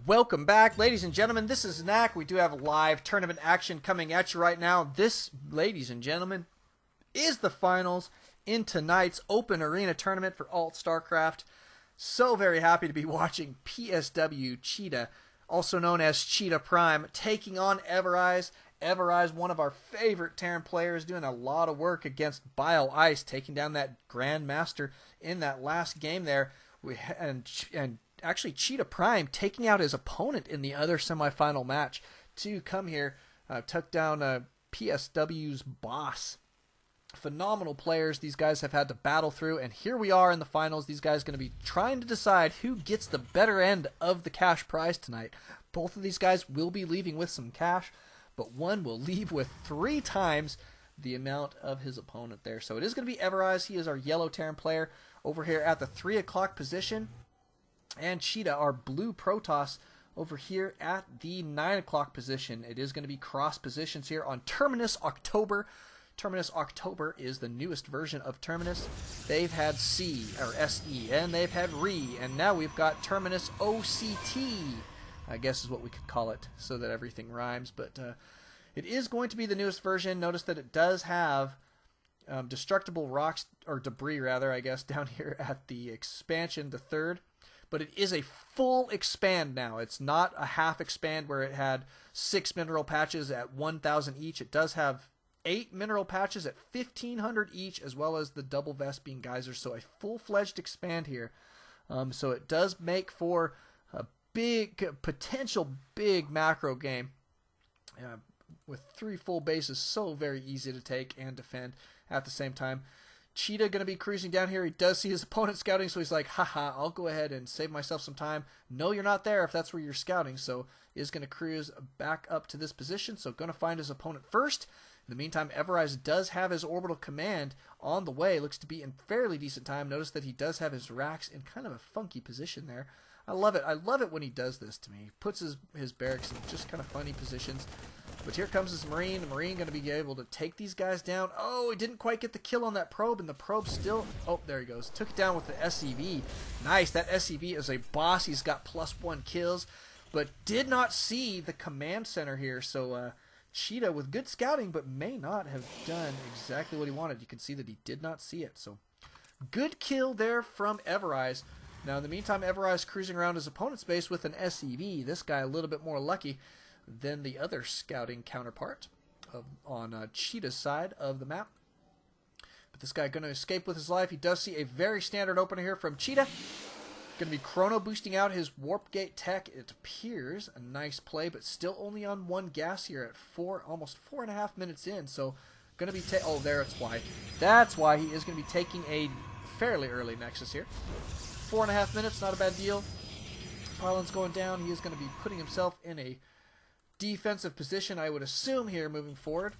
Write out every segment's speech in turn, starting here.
Welcome back, ladies and gentlemen. This is Knack. We do have live tournament action coming at you right now. This, ladies and gentlemen, is the finals in tonight's Open Arena tournament for ALT-Stracraft. So very happy to be watching PSW Cheetah, also known as ChitaPrime, taking on Everize. Everize, one of our favorite Terran players, doing a lot of work against Bio Ice, taking down that Grandmaster in that last game there. Actually, ChitaPrime taking out his opponent in the other semifinal match to come here, took down PSW's boss. Phenomenal players these guys have had to battle through, and here we are in the finals. These guys going to be trying to decide who gets the better end of the cash prize tonight. Both of these guys will be leaving with some cash, but one will leave with 3 times the amount of his opponent there. So it is going to be Everize. He is our yellow Terran player over here at the 3 o'clock position. And Cheetah, our blue Protoss, over here at the 9 o'clock position. It is going to be cross positions here on Terminus October. Terminus October is the newest version of Terminus. They've had C, or SE, and they've had Re, and now we've got Terminus OCT, I guess is what we could call it, so that everything rhymes. But it is going to be the newest version. Notice that it does have destructible rocks, or debris rather, I guess, down here at the expansion, the 3rd. But it is a full expand now. It's not a half expand where it had 6 mineral patches at 1,000 each. It does have 8 mineral patches at 1,500 each, as well as the double Vespene geysers. So a full-fledged expand here. So it does make for a potential big macro game. With 3 full bases, so very easy to take and defend at the same time. Cheetah going to be cruising down here. He does see his opponent scouting, so he's like, haha, I'll go ahead and save myself some time. No, you're not there if that's where you're scouting, so is going to cruise back up to this position, so going to find his opponent first. In the meantime, Everize does have his orbital command on the way. Looks to be in fairly decent time. Notice that he does have his racks in kind of a funky position there. I love it. I love it when he does this to me. He puts his barracks in just kind of funny positions. But here comes his Marine. The Marine going to be able to take these guys down. Oh, he didn't quite get the kill on that probe, and the probe still... Oh, there he goes. Took it down with the SCV. Nice. That SCV is a boss. He's got +1 kills, but did not see the command center here. So Cheetah with good scouting, but may not have done exactly what he wanted. You can see that he did not see it. So good kill there from Everize. Now, in the meantime, Everize cruising around his opponent's base with an SCV. This guy a little bit more lucky than the other scouting counterpart on Cheetah's side of the map. But this guy going to escape with his life. He does see a very standard opener here from Cheetah. Going to be chrono boosting out his warp gate tech. It appears a nice play, but still only on 1 gas here at almost 4.5 minutes in. So going to be oh, there it's why. That's why he is going to be taking a fairly early Nexus here. 4.5 minutes, not a bad deal. Pylon's going down. He is going to be putting himself in a defensive position, I would assume, here moving forward.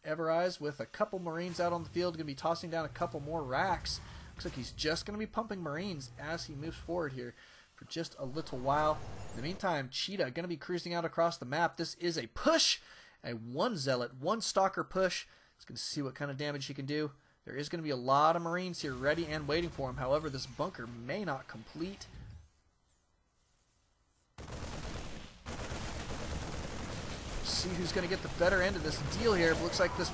Everize with a couple Marines out on the field, going to be tossing down a couple more racks. Looks like he's just going to be pumping Marines as he moves forward here for just a little while. In the meantime, Cheetah going to be cruising out across the map. This is a push, a 1 Zealot, 1 Stalker push. He's going to see what kind of damage he can do. There is going to be a lot of Marines here ready and waiting for him. However, this bunker may not complete. See who's going to get the better end of this deal here. It looks like this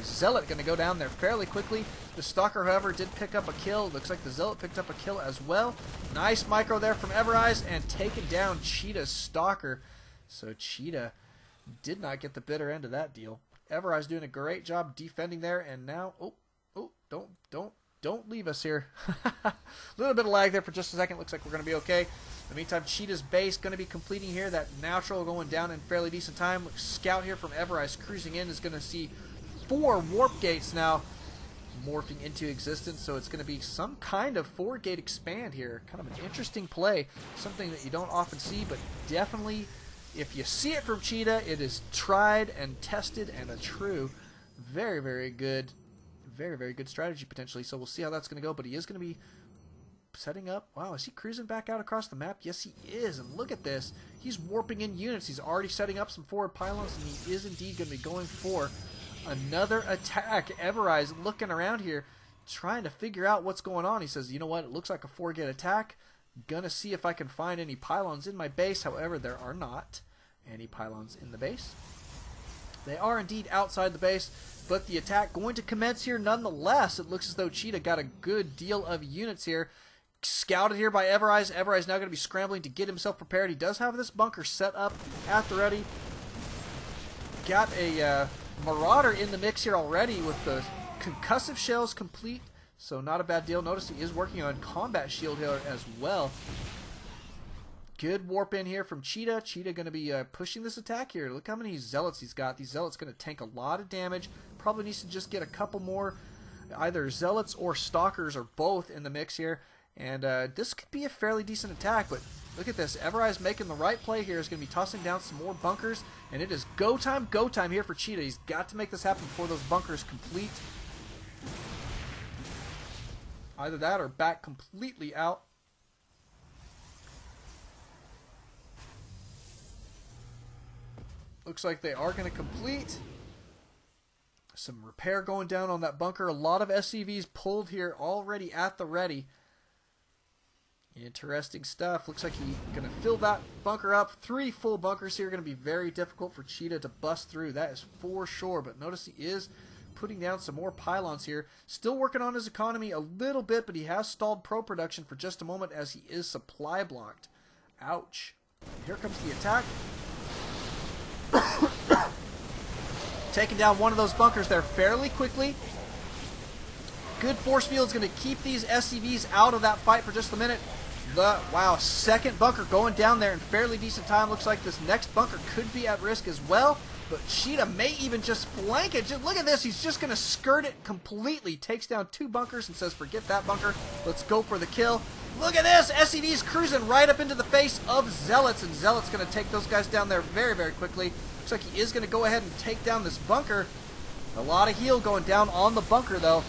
Zealot going to go down there fairly quickly. The Stalker, however, did pick up a kill. Looks like the Zealot picked up a kill as well. Nice micro there from Everize and taken down Cheetah's Stalker. So Cheetah did not get the better end of that deal. Everize doing a great job defending there, and now don't leave us here. A little bit of lag there for just a second. Looks like we're going to be okay. In the meantime, Cheetah's base going to be completing here. That natural going down in fairly decent time. Scout here from Everize cruising in is going to see 4 warp gates now morphing into existence. So it's going to be some kind of 4-gate expand here. Kind of an interesting play. Something that you don't often see, but definitely, if you see it from Cheetah, it is tried and tested and a true, very, very good strategy potentially. So we'll see how that's going to go. But he is going to be setting up. Wow, is he cruising back out across the map? Yes, he is. And look at this. He's warping in units. He's already setting up some forward pylons, and he is indeed going to be going for another attack. Everize looking around here, trying to figure out what's going on. He says, you know what? It looks like a 4-gate attack. Gonna see if I can find any pylons in my base. However, there are not any pylons in the base. They are indeed outside the base, but the attack going to commence here nonetheless. It looks as though Cheetah got a good deal of units here. Scouted here by Everize. Everize now going to be scrambling to get himself prepared. He does have this bunker set up at the ready. Got a Marauder in the mix here already with the concussive shells complete, so not a bad deal. Notice he is working on combat shield here as well. Good warp in here from Cheetah. Cheetah going to be pushing this attack here. Look how many zealots he's got. These zealots going to tank a lot of damage. Probably needs to just get a couple more, either zealots or stalkers or both in the mix here. And this could be a fairly decent attack, but look at this. Everize making the right play here. Is going to be tossing down some more bunkers, and it is go time here for Cheetah. He's got to make this happen before those bunkers complete. Either that or back completely out. Looks like they are going to complete. Some repair going down on that bunker. A lot of SCVs pulled here already at the ready. Interesting stuff. Looks like he's going to fill that bunker up. 3 full bunkers here. Going to be very difficult for Cheetah to bust through. That is for sure. But notice he is putting down some more pylons here. Still working on his economy a little bit, but he has stalled pro production for just a moment as he is supply blocked. Ouch. Here comes the attack. Taking down one of those bunkers there fairly quickly. Good force field is going to keep these SCVs out of that fight for just a minute. Wow, second bunker going down there in fairly decent time. Looks like this next bunker could be at risk as well. But Cheetah may even just flank it. Just look at this. He's just going to skirt it completely. Takes down 2 bunkers and says, forget that bunker. Let's go for the kill. Look at this. SCV's cruising right up into the face of Zealots. And Zealots going to take those guys down there very, very quickly. Looks like he is going to go ahead and take down this bunker. A lot of heal going down on the bunker, though.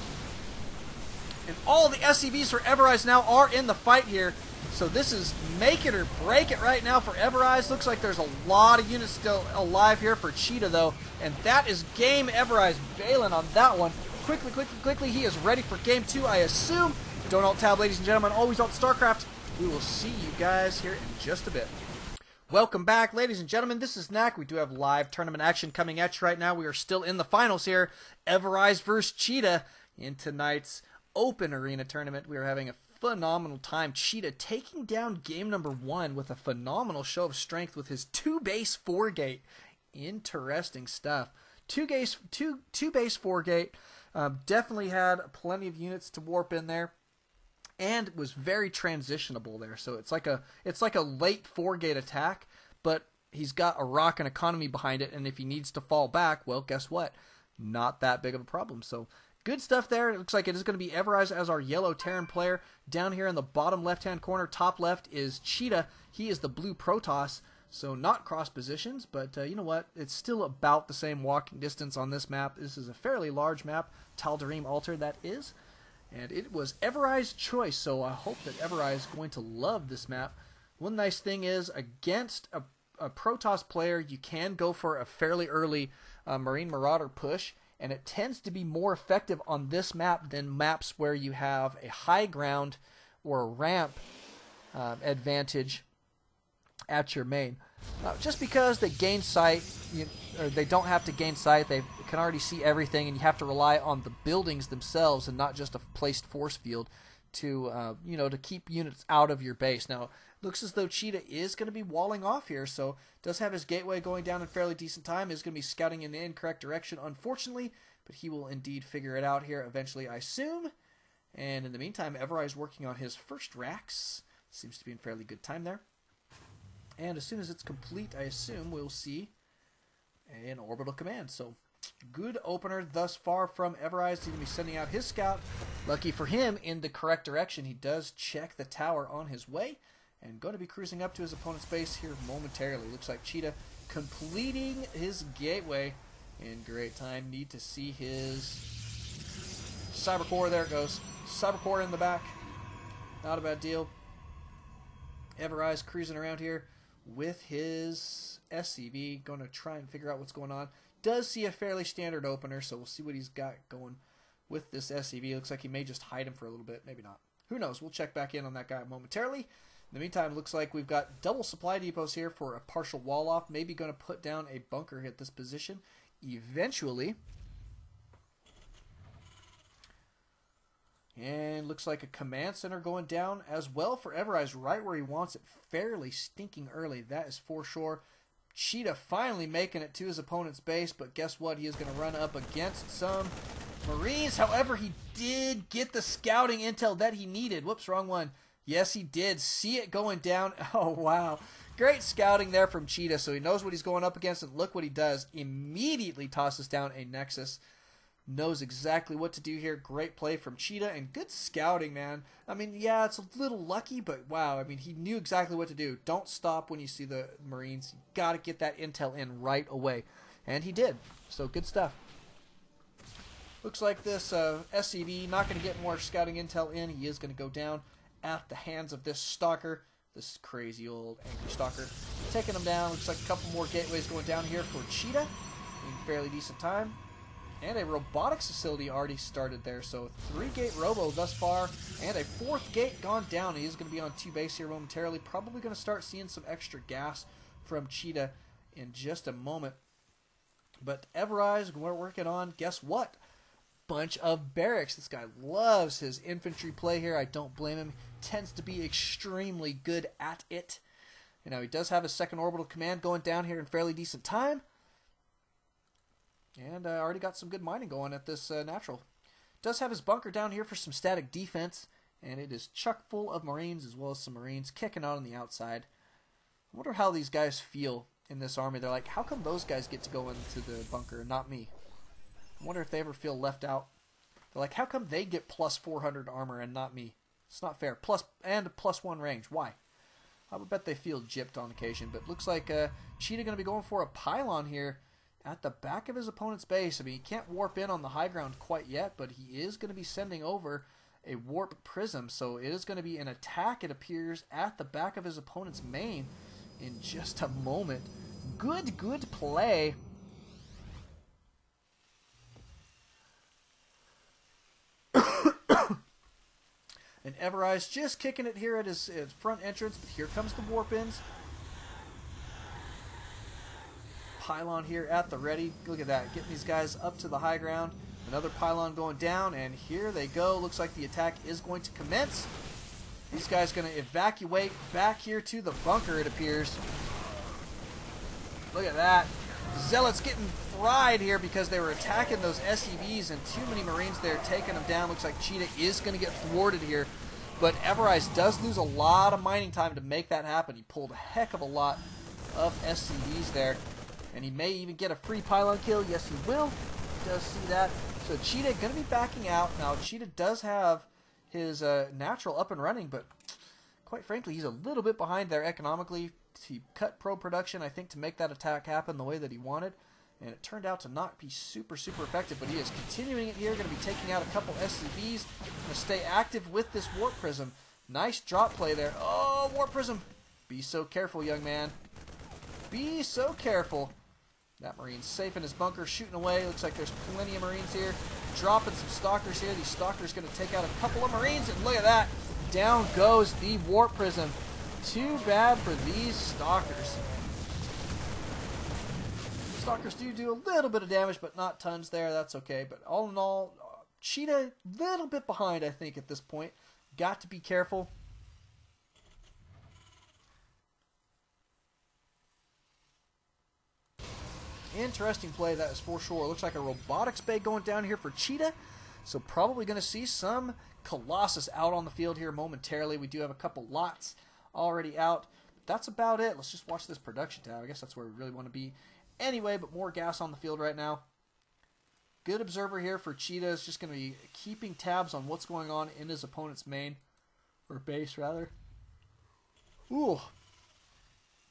And all the SCVs for Everize now are in the fight here. So this is make it or break it right now for Everize. Looks like there's a lot of units still alive here for Cheetah, though. And that is game. Everize bailing on that one. Quickly, he is ready for game 2, I assume. Don't alt-tab, ladies and gentlemen. Always alt Starcraft. We will see you guys here in just a bit. Welcome back, ladies and gentlemen. This is Knack. We do have live tournament action coming at you right now. We are still in the finals here. Everize versus Cheetah in tonight's open arena tournament. We are having a phenomenal time. Cheetah taking down game number 1 with a phenomenal show of strength with his 2 base 4 gate. Interesting stuff. 2 base 4 gate. Definitely had plenty of units to warp in there, and was very transitionable there. So it's like a late 4 gate attack, but he's got a rock and economy behind it, and if he needs to fall back, well, guess what? Not that big of a problem. So good stuff there. It looks like it is going to be Everize as our yellow Terran player. Down here in the bottom left-hand corner, top left, is Cheetah. He is the blue Protoss, so not cross positions, but you know what? It's still about the same walking distance on this map. This is a fairly large map, Tal'Darim Altar that is, and it was Everize's choice, so I hope that Everize is going to love this map. One nice thing is, against a Protoss player, you can go for a fairly early Marine Marauder push, and it tends to be more effective on this map than maps where you have a high ground or a ramp advantage at your main. Just because they gain sight, or they don't have to gain sight, they can already see everything, and you have to rely on the buildings themselves and not just a placed force field to to keep units out of your base. Now, it looks as though Cheetah is going to be walling off here, so does have his gateway going down in fairly decent time. Is going to be scouting in the incorrect direction, unfortunately, but he will indeed figure it out here eventually, I assume. And in the meantime, Everize is working on his first racks. Seems to be in fairly good time there. And as soon as it's complete, I assume we'll see an orbital command. So, good opener thus far from Everize. He's going to be sending out his scout. Lucky for him, in the correct direction. He does check the tower on his way, and going to be cruising up to his opponent's base here momentarily. Looks like Cheetah completing his gateway in great time. Need to see his Cyber Core. There it goes. Cyber Core in the back. Not a bad deal. Everize cruising around here with his SCV. Going to try and figure out what's going on. Does see a fairly standard opener, so we'll see what he's got going with this SCV. Looks like he may just hide him for a little bit. Maybe not. Who knows? We'll check back in on that guy momentarily. In the meantime, looks like we've got double supply depots here for a partial wall off. Maybe going to put down a bunker at this position eventually. And looks like a command center going down as well for Everize, right where he wants it, fairly stinking early. That is for sure. Cheetah finally making it to his opponent's base, but guess what? He is going to run up against some Marines. However, he did get the scouting intel that he needed. Whoops, wrong one. Yes, he did. See it going down. Oh, wow. Great scouting there from Cheetah, so he knows what he's going up against, and look what he does. Immediately tosses down a Nexus. Knows exactly what to do here. Great play from Cheetah, and good scouting, man. I mean, yeah, it's a little lucky, but wow. I mean, he knew exactly what to do. Don't stop when you see the Marines. You got to get that intel in right away. And he did. So good stuff. Looks like this SCV not going to get more scouting intel in. He is going to go down at the hands of this stalker. This crazy old angry stalker. Taking him down. Looks like a couple more gateways going down here for Cheetah. In fairly decent time. And a robotics facility already started there. So 3-gate robo thus far. And a 4th gate gone down. He is going to be on 2 base here momentarily. Probably going to start seeing some extra gas from Cheetah in just a moment. But Everize, we're working on, guess what? Bunch of barracks. This guy loves his infantry play here. I don't blame him. Tends to be extremely good at it. You know, he does have his 2nd orbital command going down here in fairly decent time. And already got some good mining going at this natural. Does have his bunker down here for some static defense. And it is chock full of Marines as well as some Marines kicking out on the outside. I wonder how these guys feel in this army. They're like, how come those guys get to go into the bunker and not me? I wonder if they ever feel left out. They're like, how come they get plus 400 armor and not me? It's not fair. And +1 range. Why? I would bet they feel gypped on occasion. But looks like Cheetah going to be going for a pylon here at the back of his opponent's base. I mean, he can't warp in on the high ground quite yet, but he is going to be sending over a warp prism. So it is going to be an attack, it appears, at the back of his opponent's main in just a moment. Good play. And Everize just kicking it here at his front entrance, but here comes the warp-ins. Pylon here at the ready. Look at that, getting these guys up to the high ground. Another pylon going down, and here they go. Looks like the attack is going to commence. These guys going to evacuate back here to the bunker, it appears. Look at that. Zealots getting fried here because they were attacking those SCVs, and too many Marines there taking them down. Looks like Cheetah is going to get thwarted here, but Everize does lose a lot of mining time to make that happen. He pulled a heck of a lot of SCVs there, and he may even get a free pylon kill. Yes, he will. He does see that. So Cheetah going to be backing out. Now, Cheetah does have his natural up and running, but quite frankly, he's a little bit behind there economically. He cut pro production, I think, to make that attack happen the way that he wanted, and it turned out to not be super effective, but he is continuing it here, going to be taking out a couple SCVs, going to stay active with this Warp Prism. Nice drop play there. Oh, Warp Prism. Be so careful, young man. Be so careful. That Marine's safe in his bunker, shooting away. Looks like there's plenty of Marines here. Dropping some Stalkers here. These Stalkers going to take out a couple of Marines, and look at that. Down goes the Warp Prism. Too bad for these Stalkers. Stalkers do a little bit of damage, but not tons there. That's okay. But all in all, Cheetah a little bit behind, I think, at this point. Got to be careful. Interesting play, that is for sure. Looks like a robotics bay going down here for Cheetah. So probably going to see some Colossus out on the field here momentarily. We do have a couple lots already out. That's about it. Let's just watch this production tab. I guess that's where we really want to be anyway, but more gas on the field right now. Good observer here for Cheetah. Is just going to be keeping tabs on what's going on in his opponent's main, or base rather. Ooh.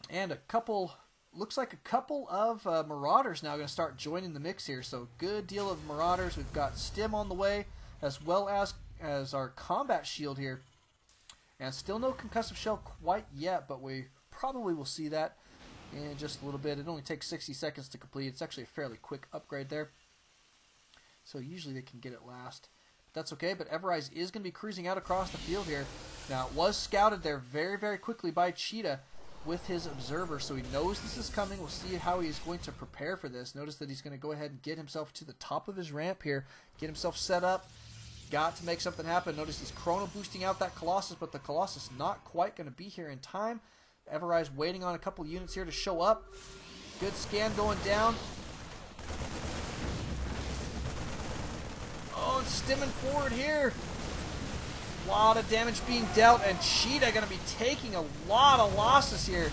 And a couple, looks like a couple of Marauders now going to start joining the mix here. So good deal of Marauders. We've got Stim on the way, as well as our combat shield here. And still no concussive shell quite yet, but we probably will see that in just a little bit. It only takes 60 seconds to complete. It's actually a fairly quick upgrade there. So usually they can get it last. But that's okay, but Everize is going to be cruising out across the field here. Now, it was scouted there very, very quickly by Cheetah with his observer, so he knows this is coming. We'll see how he's going to prepare for this. Notice that he's going to go ahead and get himself to the top of his ramp here, get himself set up. Got to make something happen. Notice he's chrono boosting out that Colossus, but the Colossus not quite going to be here in time. Everize waiting on a couple units here to show up. Good scan going down. Oh, it's stimming forward here. A lot of damage being dealt, and Cheetah going to be taking a lot of losses here.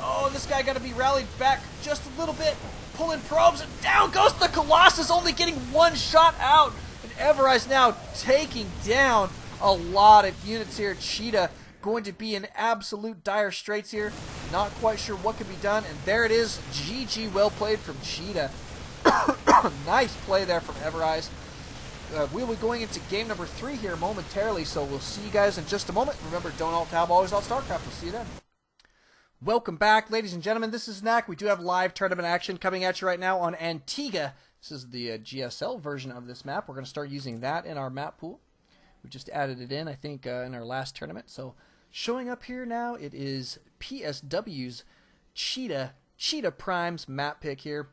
Oh, this guy got to be rallied back just a little bit. Pulling probes, and down goes the Colossus, only getting one shot out. And Everize now taking down a lot of units here. Cheetah going to be in absolute dire straits here. Not quite sure what can be done, and there it is. GG, well played from Cheetah. Nice play there from Everize. We'll be going into game number 3 here momentarily, so we'll see you guys in just a moment. Remember, don't alt-tab, always alt-Starcraft. We'll see you then. Welcome back, ladies and gentlemen. This is Knack. We do have live tournament action coming at you right now on Antigua. This is the GSL version of this map. We're going to start using that in our map pool. We just added it in, I think, in our last tournament. So showing up here now, it is PSW's ChitaPrime's map pick here.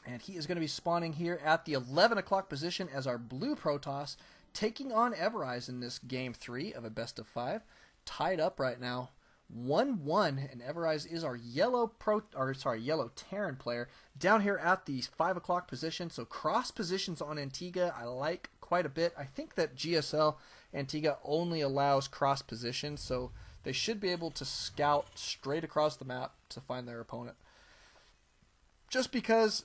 And he is going to be spawning here at the 11 o'clock position as our blue Protoss, taking on Everize in this game 3 of a best of 5. Tied up right now, 1-1, and Everize is our yellow Terran player down here at the 5 o'clock position. So cross positions on Antigua I like quite a bit. I think that GSL Antigua only allows cross positions, so they should be able to scout straight across the map to find their opponent. Just because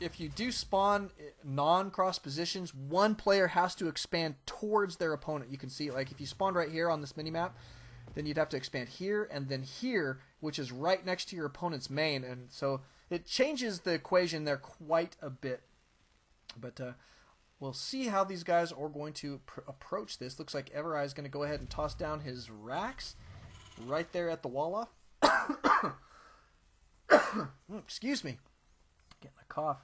if you do spawn non-cross positions, one player has to expand towards their opponent. You can see, like, if you spawned right here on this mini-map, then you'd have to expand here and then here, which is right next to your opponent's main. And so it changes the equation there quite a bit. But we'll see how these guys are going to approach this. Looks like Everize is going to go ahead and toss down his racks right there at the wall off. Excuse me. Getting a cough.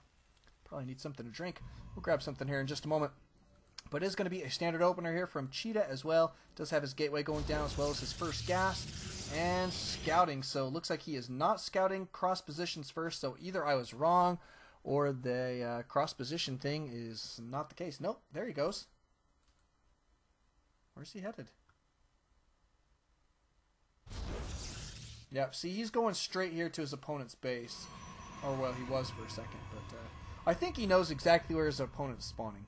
Probably need something to drink. We'll grab something here in just a moment. But it is going to be a standard opener here from Cheetah as well. Does have his gateway going down as well as his first gas. And scouting. So it looks like he is not scouting cross positions first. So either I was wrong or the cross position thing is not the case. Nope, there he goes. Where's he headed? Yeah, see, he's going straight here to his opponent's base. Or, well, he was for a second, but I think he knows exactly where his opponent is spawning,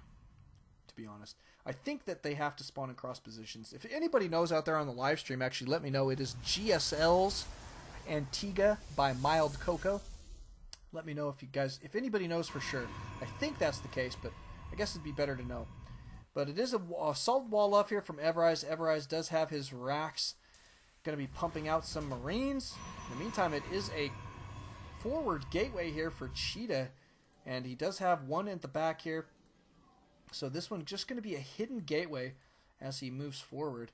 to be honest. I think that they have to spawn in cross positions. If anybody knows out there on the live stream, actually let me know. It is GSL's Antigua by Mild Cocoa. Let me know if anybody knows for sure. I think that's the case, but I guess it'd be better to know. But it is a solid wall up here from Everize. Everize does have his racks. Going to be pumping out some Marines. In the meantime, it is a forward gateway here for Cheetah, and he does have one at the back here. So this one just going to be a hidden gateway as he moves forward.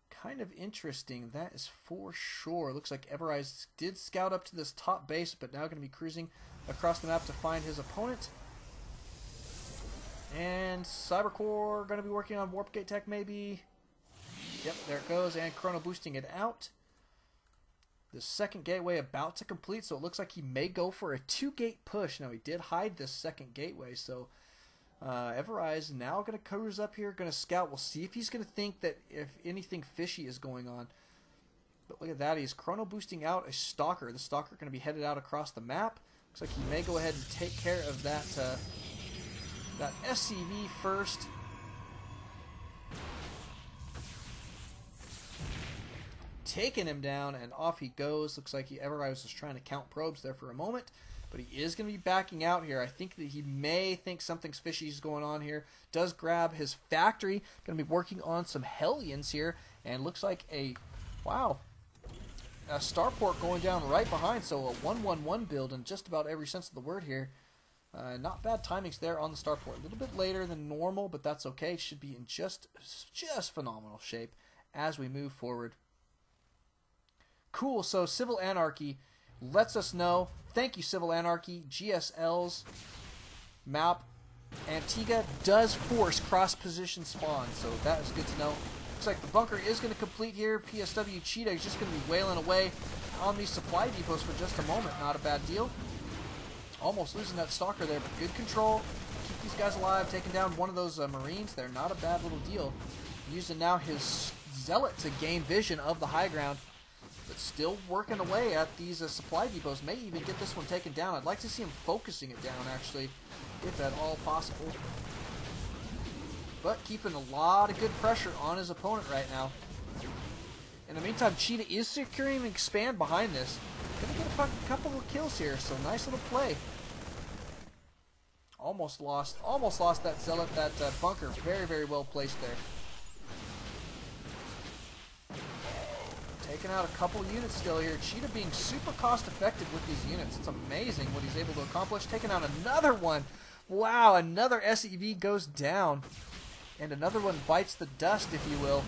Kind of interesting, that is for sure. Looks like Everize did scout up to this top base, but now going to be cruising across the map to find his opponent. And Cybercore going to be working on Warp Gate Tech maybe. Yep, there it goes, and chrono boosting it out. The second gateway about to complete, so it looks like he may go for a 2-gate push. Now, he did hide this second gateway, so Everize now going to cruise up here, going to scout. We'll see if he's going to think that if anything fishy is going on. But look at that, he's chrono boosting out a Stalker. The Stalker going to be headed out across the map. Looks like he may go ahead and take care of that, that SCV first. Taking him down, and off he goes. Looks like Everize was trying to count probes there for a moment, but he is going to be backing out here. I think that he may think something's fishy is going on here. Does grab his factory. Going to be working on some Hellions here, and looks like a starport going down right behind. So a 1-1-1 build in just about every sense of the word here. Not bad timings there on the starport. A little bit later than normal, but that's okay. Should be in just phenomenal shape as we move forward. Cool, so Civil Anarchy lets us know. Thank you, Civil Anarchy. GSL's map Antigua does force cross-position spawn, so that is good to know. Looks like the bunker is going to complete here. PSW Cheetah is just going to be wailing away on these supply depots for just a moment. Not a bad deal. Almost losing that stalker there, but good control. Keep these guys alive, taking down one of those Marines there. Not a bad little deal. Using now his Zealot to gain vision of the high ground, but still working away at these supply depots. May even get this one taken down. I'd like to see him focusing it down, actually, if at all possible. But keeping a lot of good pressure on his opponent right now. In the meantime, Cheetah is securing and expand behind this. Gonna get a couple of kills here, so nice little play. Almost lost that Zealot, that bunker. Very, very well placed there. Taking out a couple units still here. Cheetah being super cost effective with these units. It's amazing what he's able to accomplish. Taking out another one. Wow, another SEV goes down. And another one bites the dust, if you will.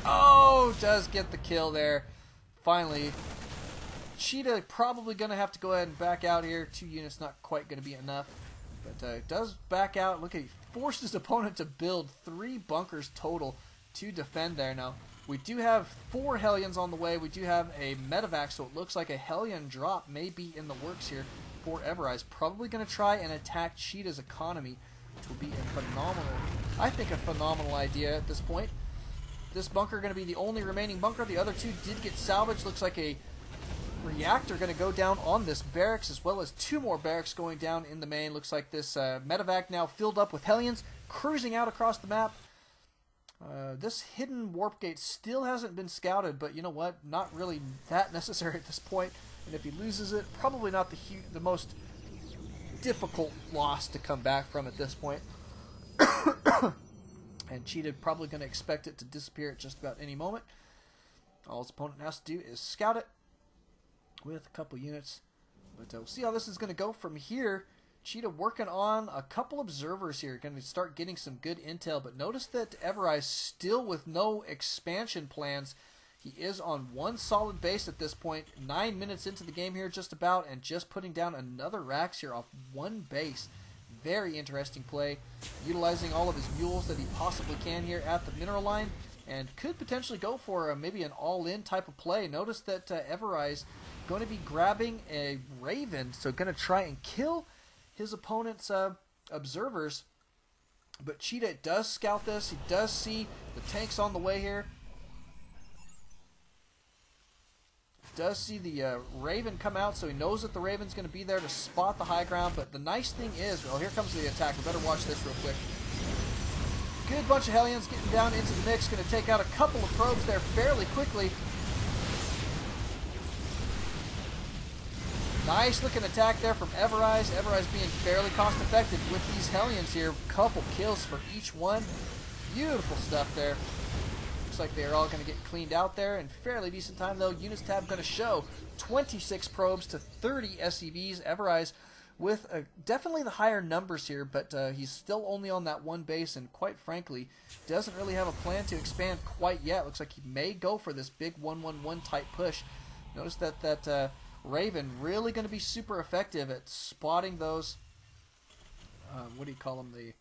Oh, does get the kill there. Finally. Cheetah probably going to have to go ahead and back out here. 2 units not quite going to be enough. But does back out. Look at, he forced his opponent to build 3 bunkers total to defend there now. We do have 4 Hellions on the way. We do have a medevac, so it looks like a Hellion drop may be in the works here for Everize. Probably going to try and attack Cheetah's economy, which will be a phenomenal idea at this point. This bunker going to be the only remaining bunker. The other 2 did get salvaged. Looks like a reactor going to go down on this barracks, as well as 2 more barracks going down in the main. Looks like this medevac now filled up with Hellions, cruising out across the map. This hidden warp gate still hasn't been scouted, but you know what? Not really that necessary at this point. And if he loses it, probably not the most difficult loss to come back from at this point. And Cheetah probably going to expect it to disappear at just about any moment. All his opponent has to do is scout it with a couple units. But we'll see how this is going to go from here. Cheetah working on a couple observers here. Going to start getting some good intel. But notice that Everize still with no expansion plans. He is on 1 solid base at this point. 9 minutes into the game here just about. And just putting down another Rax here off 1 base. Very interesting play. Utilizing all of his mules that he possibly can here at the mineral line. And could potentially go for maybe an all-in type of play. Notice that Everize going to be grabbing a Raven. So going to try and kill his opponent's observers. But Cheetah does scout this. He does see the tanks on the way here. Does see the Raven come out, so he knows that the Raven's going to be there to spot the high ground. But the nice thing is, well, here comes the attack. We better watch this real quick. Good bunch of Hellions getting down into the mix. Going to take out a couple of probes there fairly quickly. Nice looking attack there from Everize. Everize being fairly cost effective with these Hellions here. Couple kills for each one. Beautiful stuff there. Looks like they're all going to get cleaned out there in fairly decent time, though. Units tab going to show 26 probes to 30 SCVs. Everize with definitely the higher numbers here, but he's still only on that 1 base, and quite frankly, doesn't really have a plan to expand quite yet. Looks like he may go for this big 1-1-1 type push. Notice that Raven really going to be super effective at spotting those, what do you call them, the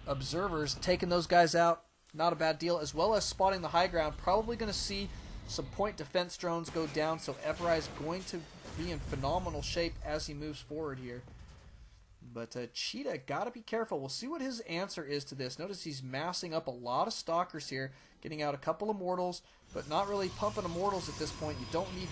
observers, taking those guys out. Not a bad deal, as well as spotting the high ground. Probably going to see some point defense drones go down, so Everize going to be in phenomenal shape as he moves forward here. But Cheetah got to be careful. We'll see what his answer is to this. Notice he's massing up a lot of stalkers here, getting out a couple of mortals, but not really pumping immortals at this point. You don't need,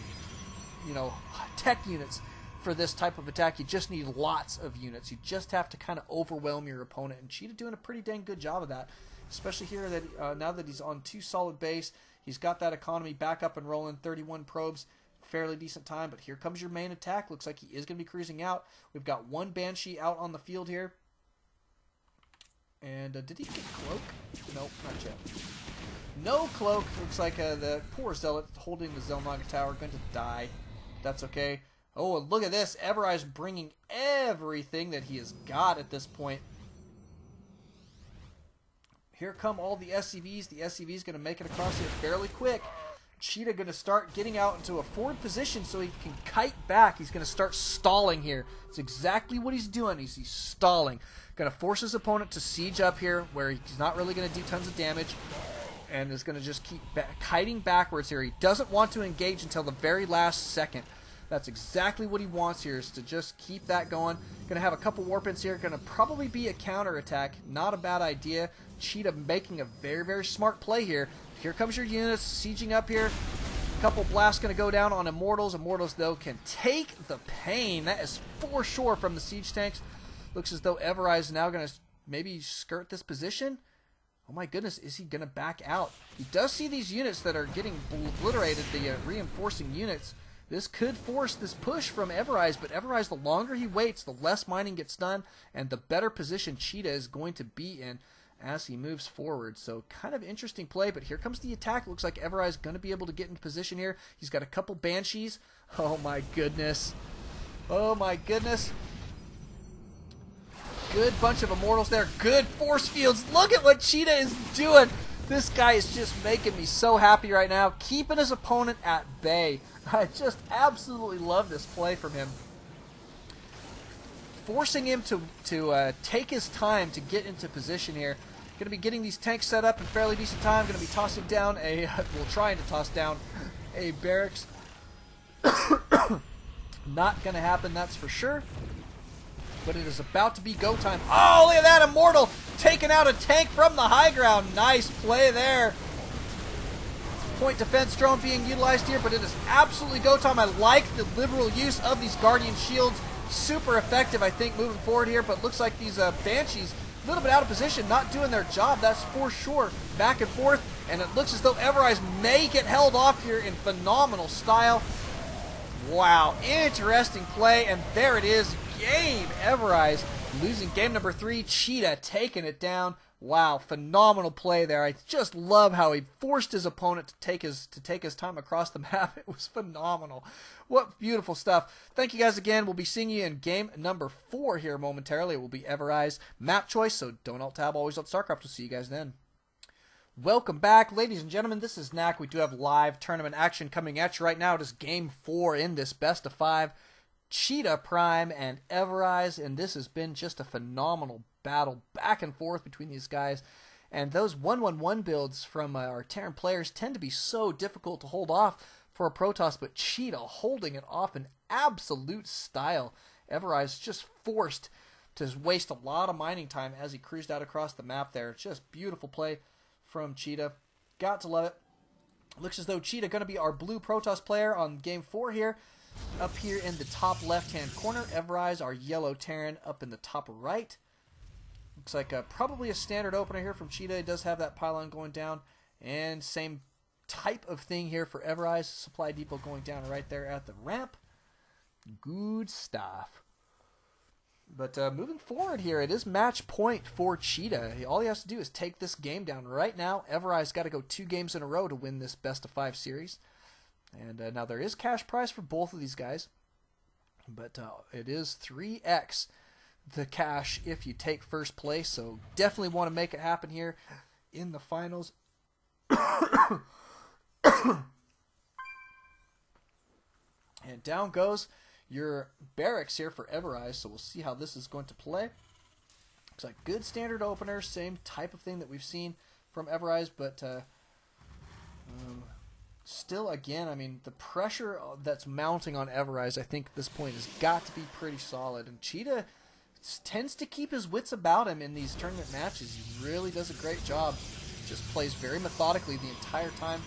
you know, tech units for this type of attack. You just need lots of units. You just have to kind of overwhelm your opponent, and Cheetah doing a pretty dang good job of that. Especially here that now that he's on 2 solid base, he's got that economy back up and rolling. 31 probes, fairly decent time. But here comes your main attack. Looks like he is going to be cruising out. We've got 1 Banshee out on the field here. And did he get Cloak? Nope, not yet. No Cloak. Looks like the poor Zealot holding the Zelnaga Tower going to die. That's okay. Oh, and look at this. Everize bringing everything that he has got at this point. Here come all the SCVs. The SCV's going to make it across here fairly quick. Cheetah going to start getting out into a forward position so he can kite back. He's going to start stalling here. It's exactly what he's doing. He's stalling. Going to force his opponent to siege up here where he's not really going to do tons of damage. And is going to just keep kiting backwards here. He doesn't want to engage until the very last second. That's exactly what he wants here, is to just keep that going. Going to have a couple warp-ins here. Going to probably be a counterattack. Not a bad idea. Cheetah making a very, very smart play here. Here comes your units sieging up here. A couple blasts going to go down on Immortals. Immortals, though, can take the pain. That is for sure from the siege tanks. Looks as though Everize is now going to maybe skirt this position. Oh my goodness, is he going to back out? He does see these units that are getting obliterated, the reinforcing units. This could force this push from Everize, but Everize, the longer he waits, the less mining gets done, and the better position Cheetah is going to be in as he moves forward. So kind of interesting play, but here comes the attack. Looks like Everize is going to be able to get into position here. He's got a couple Banshees. Oh my goodness. Oh my goodness. Good bunch of Immortals there. Good force fields. Look at what Cheetah is doing. This guy is just making me so happy right now. Keeping his opponent at bay. I just absolutely love this play from him. Forcing him to take his time to get into position here. Going to be getting these tanks set up in fairly decent time. Going to be tossing down a, well, trying to toss down a barracks. Not going to happen, that's for sure. But it is about to be go time. Oh, look at that, Immortal taking out a tank from the high ground. Nice play there. Point defense drone being utilized here, but it is absolutely go time. I like the liberal use of these Guardian Shields. Super effective, I think, moving forward here, but looks like these Banshees a little bit out of position, not doing their job, that's for sure. Back and forth, and it looks as though Everize may get held off here in phenomenal style. Wow, interesting play, and there it is. Game Everize losing game number 3. Cheetah taking it down. Wow, phenomenal play there. I just love how he forced his opponent to take his time across the map. It was phenomenal. What beautiful stuff. Thank you guys again. We'll be seeing you in game number 4 here momentarily. It will be Everize map choice, so don't alt-tab, always alt-Starcraft. We'll see you guys then. Welcome back, ladies and gentlemen. This is Knack. We do have live tournament action coming at you right now. It is game 4 in this best of 5. ChitaPrime and Everize, and this has been just a phenomenal battle back and forth between these guys. And those 1-1-1 builds from our Terran players tend to be so difficult to hold off for a Protoss, but Cheetah holding it off in absolute style. Everize just forced to waste a lot of mining time as he cruised out across the map there. Just beautiful play from Cheetah. Got to love it. Looks as though Cheetah going to be our blue Protoss player on game 4 here. Up here in the top left-hand corner, Everize, our yellow Terran, up in the top right. Looks like probably a standard opener here from Cheetah. It does have that pylon going down. And same type of thing here for Everize. Supply depot going down right there at the ramp. Good stuff. But moving forward here, it is match point for Cheetah. All he has to do is take this game down right now. Everize got to go 2 games in a row to win this best of 5 series. And now there is cash prize for both of these guys, but it is 3x the cash if you take first place, so definitely want to make it happen here in the finals. And down goes your barracks here for Everize, so we'll see how this is going to play. Looks like good standard opener, same type of thing that we've seen from Everize, but still, again, I mean, the pressure that's mounting on Everize, I think at this point, has got to be pretty solid. And Cheetah tends to keep his wits about him in these tournament matches. He really does a great job. Just plays very methodically the entire time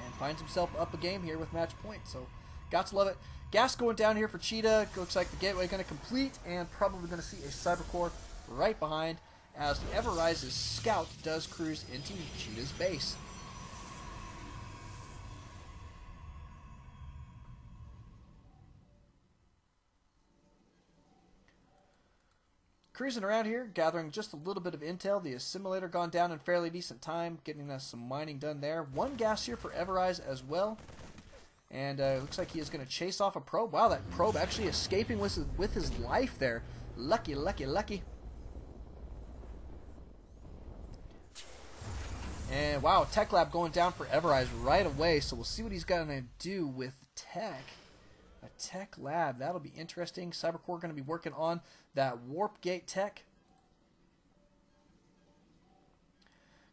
and finds himself up a game here with match point. So, got to love it. Gas going down here for Cheetah. Looks like the gateway going to complete, and probably going to see a Cybercore right behind as Everize's scout does cruise into Cheetah's base. Cruising around here, gathering just a little bit of intel. The assimilator gone down in fairly decent time, getting us some mining done there. 1 gas here for Everize as well. And looks like he is going to chase off a probe. Wow, that probe actually escaping with his life there. Lucky, lucky, lucky. And And wow, Tech Lab going down for Everize right away. So we'll see what he's going to do with Tech. A Tech Lab. That'll be interesting. Cybercore going to be working on that Warp Gate Tech.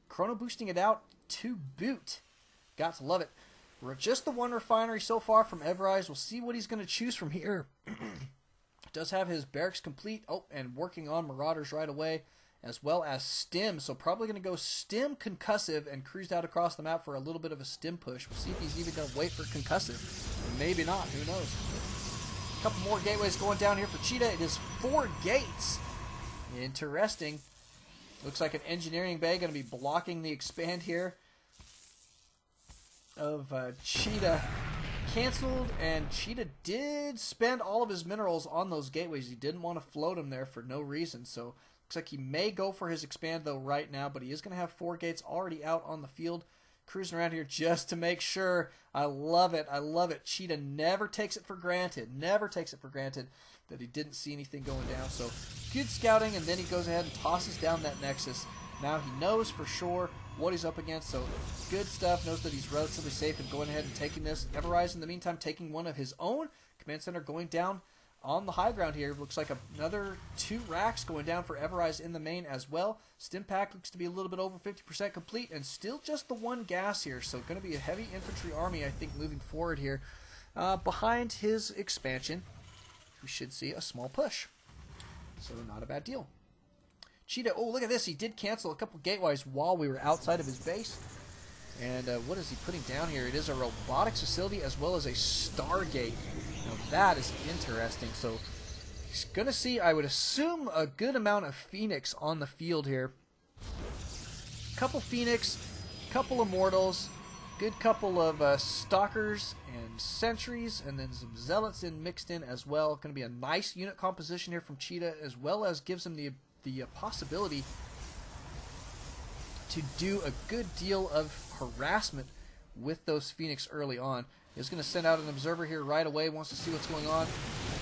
Chrono boosting it out to boot. Got to love it. We're just the one refinery so far from Everize. We'll see what he's going to choose from here. Does have his barracks complete. Oh, and working on Marauders right away, as well as Stim. So probably going to go Stim Concussive and cruise out across the map for a little bit of a Stim push. We'll see if he's even going to wait for Concussive. Or maybe not. Who knows? A couple more gateways going down here for Cheetah. It is 4 gates. Interesting. Looks like an engineering bay going to be blocking the expand here of Cheetah. Canceled, and Cheetah did spend all of his minerals on those gateways. He didn't want to float them there for no reason, so looks like he may go for his expand though right now, but he is going to have 4 gates already out on the field, cruising around here just to make sure. I love it. I love it. Cheetah never takes it for granted. Never takes it for granted that he didn't see anything going down. So good scouting, and then he goes ahead and tosses down that Nexus. Now he knows for sure what he's up against, so good stuff. Knows that he's relatively safe and going ahead and taking this. Everize in the meantime taking one of his own. Command center going down on the high ground here. Looks like another 2 racks going down for Everize in the main as well. Stim pack looks to be a little bit over 50% complete, and still just the 1 gas here. So going to be a heavy infantry army, I think, moving forward here. Behind his expansion, we should see a small push. So not a bad deal. Cheetah, oh, look at this. He did cancel a couple gateways while we were outside of his base. And what is he putting down here? It is a robotics facility as well as a Stargate. Now that is interesting. So he's going to see, I would assume, a good amount of Phoenix on the field here. Couple Phoenix, couple Immortals, good couple of Stalkers and Sentries, and then some Zealots mixed in as well. Going to be a nice unit composition here from Cheetah, as well as gives him the possibility to do a good deal of harassment with those Phoenix early on. He's going to send out an observer here right away, wants to see what's going on.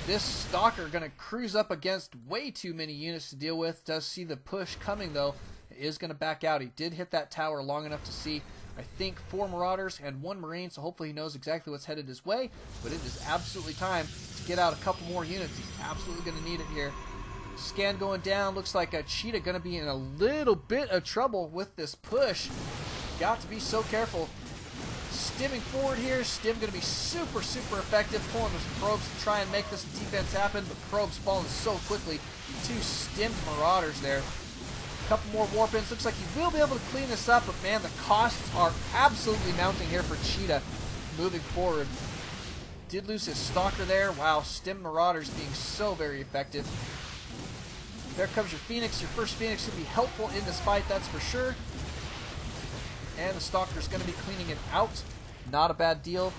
This Stalker going to cruise up against way too many units to deal with. Does see the push coming though. Is going to back out. He did hit that tower long enough to see, I think, 4 Marauders and 1 Marine, so hopefully he knows exactly what's headed his way. But it is absolutely time to get out a couple more units. He's absolutely going to need it here. Scan going down. Looks like a Cheetah going to be in a little bit of trouble with this push. Got to be so careful. Stimming forward here. Stim going to be super, super effective. Pulling those probes to try and make this defense happen, but probes falling so quickly. 2 stimmed Marauders there. A couple more warp-ins. Looks like he will be able to clean this up, but man, the costs are absolutely mounting here for Cheetah moving forward. Did lose his Stalker there. Wow, Stim Marauders being so very effective. There comes your Phoenix. Your first Phoenix will be helpful in this fight, that's for sure. And the Stalker's going to be cleaning it out. Not a bad deal.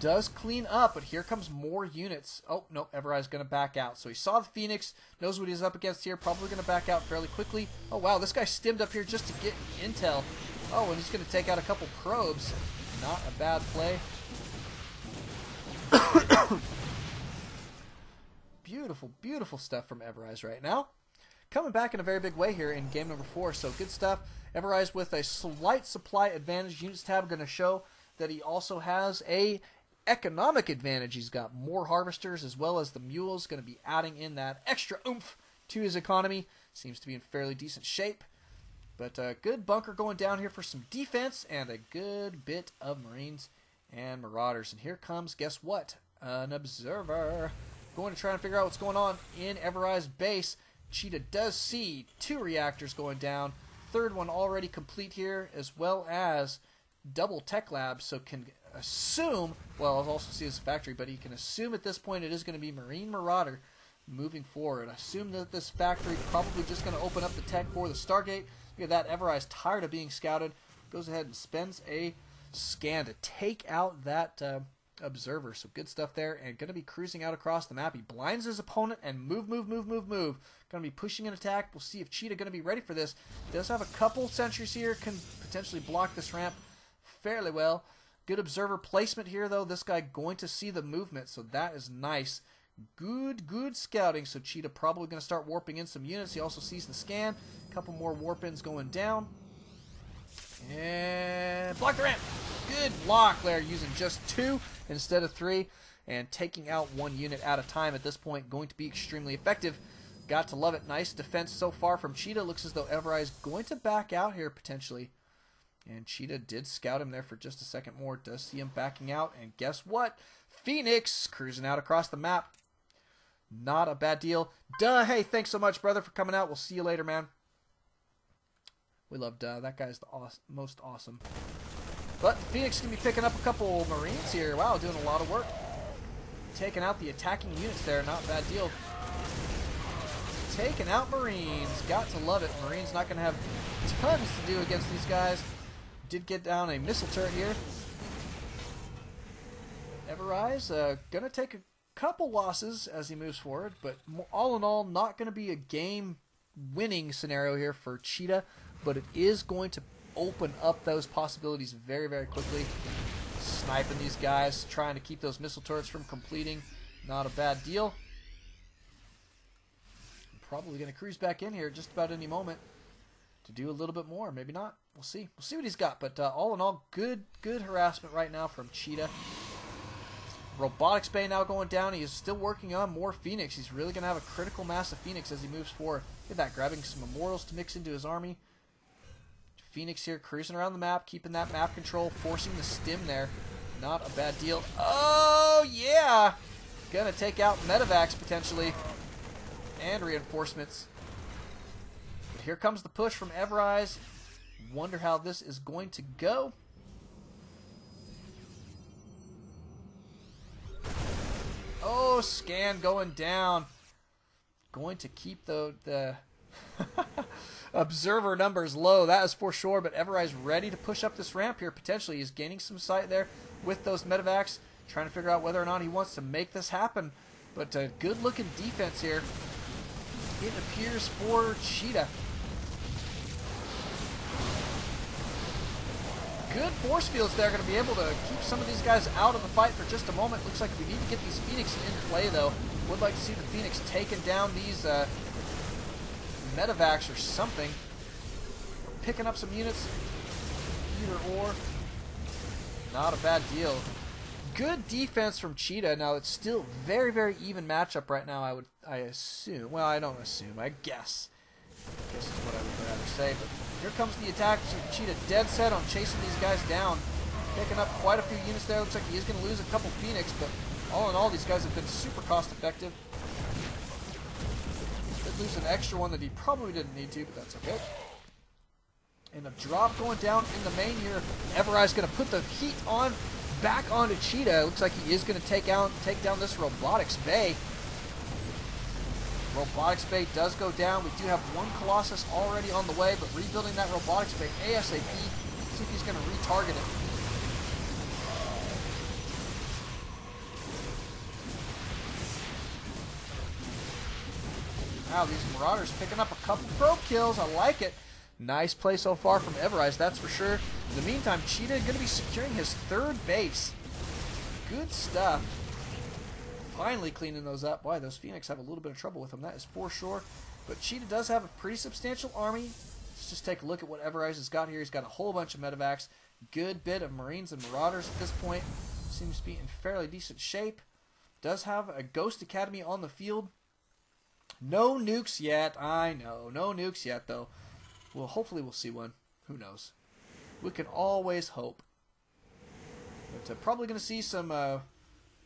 Does clean up, but here comes more units. Oh, no, Everize going to back out. So he saw the Phoenix, knows what he's up against here, probably going to back out fairly quickly. Oh, wow, this guy stimmed up here just to get intel. Oh, and he's going to take out a couple probes. Not a bad play. Beautiful, beautiful stuff from Everize right now. Coming back in a very big way here in game number 4, so good stuff. Everize with a slight supply advantage. Units tab going to show that he also has a economic advantage. He's got more harvesters as well as the mules, going to be adding in that extra oomph to his economy. Seems to be in fairly decent shape. But a good bunker going down here for some defense and a good bit of Marines and Marauders. And here comes, guess what? An observer. Going to try and figure out what's going on in Everize base. Cheetah does see 2 reactors going down. 3rd one already complete here, as well as double tech labs, so can assume, well, I'll also see his factory, but he can assume at this point it is going to be Marine Marauder moving forward. I assume that this factory probably just going to open up the tech for the Stargate. Look at that, Everize, tired of being scouted, goes ahead and spends a scan to take out that observer. So good stuff there, and going to be cruising out across the map. He blinds his opponent and move. Going to be pushing an attack. We'll see if Cheetah going to be ready for this. Does have a couple sentries here, can potentially block this ramp fairly well. Good observer placement here, though. This guy going to see the movement, so that is nice. Good scouting. So Cheetah probably going to start warping in some units. He also sees the scan. A couple more warp-ins going down. And block the ramp. Good block there, using just 2 instead of 3. And taking out 1 unit at a time at this point, going to be extremely effective. Got to love it. Nice defense so far from Cheetah. Looks as though Everize is going to back out here potentially. And Cheetah did scout him there for just a second more. Does see him backing out. And guess what? Phoenix cruising out across the map. Not a bad deal. Duh, hey, thanks so much, brother, for coming out. We'll see you later, man. We love Duh. That guy's the most awesome. But Phoenix can be picking up a couple Marines here. Wow, doing a lot of work. Taking out the attacking units there. Not a bad deal. Taking out Marines. Got to love it. Marines not going to have tons to do against these guys. Did get down a missile turret here. Everize going to take a couple losses as he moves forward, but all in all, not going to be a game-winning scenario here for Cheetah, but it is going to open up those possibilities very, very quickly. Sniping these guys, trying to keep those missile turrets from completing. Not a bad deal. Probably going to cruise back in here just about any moment to do a little bit more. Maybe not. We'll see. We'll see what he's got. But all in all, good harassment right now from Cheetah. Robotics Bay now going down. He is still working on more Phoenix. He's really going to have a critical mass of Phoenix as he moves forward. Look at that, grabbing some Memorials to mix into his army. Phoenix here cruising around the map, keeping that map control, forcing the stim there. Not a bad deal. Oh, yeah! Gonna take out Medivacs potentially. And reinforcements. But here comes the push from Everize. Wonder how this is going to go. Oh, scan going down. Going to keep the observer numbers low, that is for sure, but Everize ready to push up this ramp here potentially. He's gaining some sight there with those Medivacs, trying to figure out whether or not he wants to make this happen. But good looking defense here, it appears, for Cheetah. Good force fields there, going to be able to keep some of these guys out of the fight for just a moment. Looks like we need to get these Phoenix in play though. Would like to see the Phoenix taking down these Medivacs or something. Picking up some units. Either or. Not a bad deal. Good defense from Cheetah. Now it's still very, very even matchup right now, I assume. Well, I don't assume, I guess. I guess is what I would rather say. But here comes the attack. Cheetah dead set on chasing these guys down. Picking up quite a few units there. Looks like he is going to lose a couple Phoenix, but all in all, these guys have been super cost effective. Did lose an extra one that he probably didn't need to, but that's okay. And a drop going down in the main here. Everize going to put the heat on back onto Cheetah. Looks like he is going to take down this Robotics Bay. Robotics Bay does go down. We do have one Colossus already on the way, but rebuilding that Robotics Bay ASAP. See if he's going to retarget it. Wow, these Marauders picking up a couple probe kills. I like it. Nice play so far from Everize, that's for sure. In the meantime, Cheetah going to be securing his 3rd base. Good stuff. Finally cleaning those up. Boy, those Phoenix have a little bit of trouble with them, that is for sure. But Cheetah does have a pretty substantial army. Let's just take a look at what Everize has got here. He's got a whole bunch of Medivacs. Good bit of Marines and Marauders at this point. Seems to be in fairly decent shape. Does have a Ghost Academy on the field. No nukes yet, I know. No nukes yet, though. Well, hopefully we'll see one. Who knows? We can always hope. But probably going to see some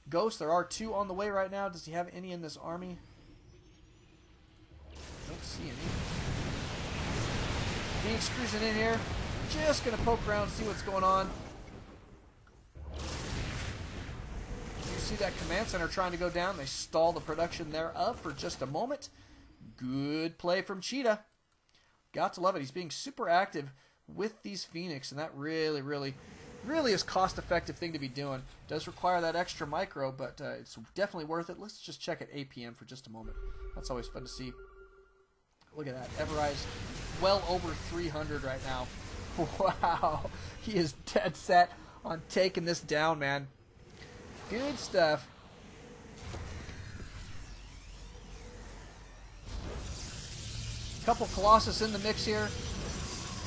ghosts. There are 2 on the way right now. Does he have any in this army? Don't see any. Phoenix cruising in here. Just going to poke around, see what's going on. You see that command center trying to go down. They stall the production thereof for just a moment. Good play from Cheetah. Got to love it. He's being super active with these Phoenix, and that really is cost-effective thing to be doing. Does require that extra micro, but it's definitely worth it. Let's just check at APM for just a moment. That's always fun to see. Look at that. Everize well over 300 right now. Wow. He is dead set on taking this down, man. Good stuff. Couple Colossus in the mix here.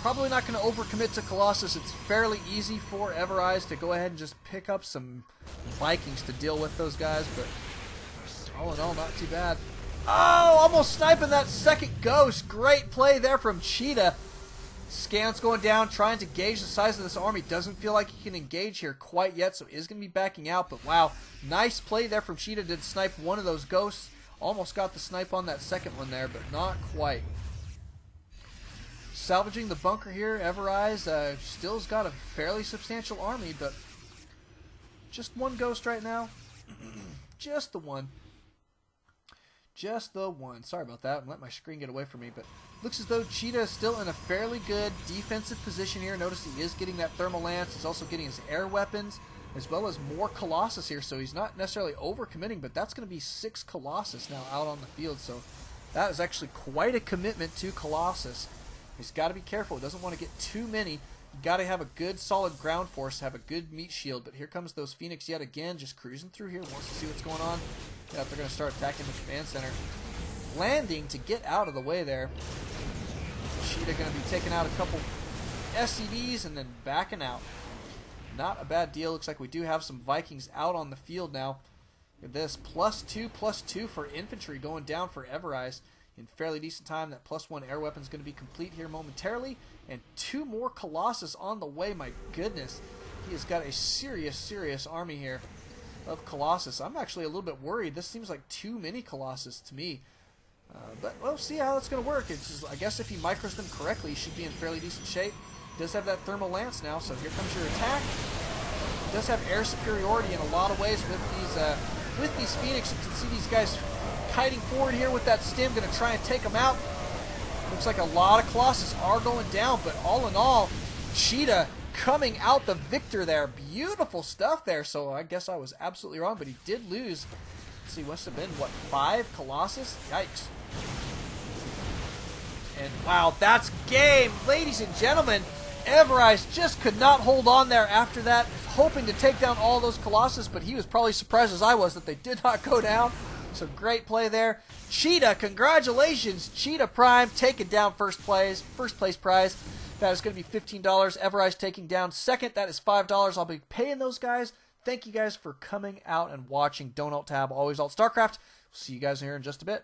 Probably not going to overcommit to Colossus. It's fairly easy for Everize to go ahead and just pick up some Vikings to deal with those guys, but all in all, not too bad. Oh, almost sniping that second ghost. Great play there from Cheetah. Scans going down, trying to gauge the size of this army. Doesn't feel like he can engage here quite yet, so is going to be backing out. But wow, nice play there from Cheetah. Did snipe one of those ghosts. Almost got the snipe on that second one there, but not quite. Salvaging the bunker here. Everize still's got a fairly substantial army, but just one ghost right now. Just the one. Just the one. Sorry about that. Let my screen get away from me, but looks as though Cheetah is still in a fairly good defensive position here. Notice he is getting that thermal lance. He's also getting his air weapons, as well as more Colossus here, so he's not necessarily overcommitting, but that's going to be 6 Colossus now out on the field, so that is actually quite a commitment to Colossus. He's got to be careful. He doesn't want to get too many. You got to have a good, solid ground force, have a good meat shield, but here comes those Phoenix yet again, just cruising through here, wants to see what's going on. Yeah, they're going to start attacking the command center. Landing to get out of the way there. Cheetah going to be taking out a couple SCVs and then backing out. Not a bad deal. Looks like we do have some Vikings out on the field now. Look at this. +2/+2 for infantry going down for Everize in fairly decent time. That +1 air weapon is going to be complete here momentarily. And 2 more Colossus on the way. My goodness. He has got a serious army here of Colossus. I'm actually a little bit worried. This seems like too many Colossus to me. But we'll see how that's going to work. It's just, I guess if he micros them correctly, he should be in fairly decent shape. He does have that thermal lance now, so here comes your attack. He does have air superiority in a lot of ways with these Phoenix. You can see these guys kiting forward here with that stim, going to try and take them out. Looks like a lot of Colossus are going down, but all in all, Cheetah coming out the victor there. Beautiful stuff there. So I guess I was absolutely wrong, but he did lose. Let's see, must have been, what, 5 Colossus? Yikes. And wow, that's game. Ladies and gentlemen, Everize just could not hold on there after that, hoping to take down all those Colossus, but he was probably surprised as I was that they did not go down. So great play there. Cheetah, congratulations. ChitaPrime taking down first place prize. That is going to be $15. Everize taking down second. That is $5. I'll be paying those guys. Thank you guys for coming out and watching. Don't alt tab, always alt Starcraft. See you guys here in just a bit.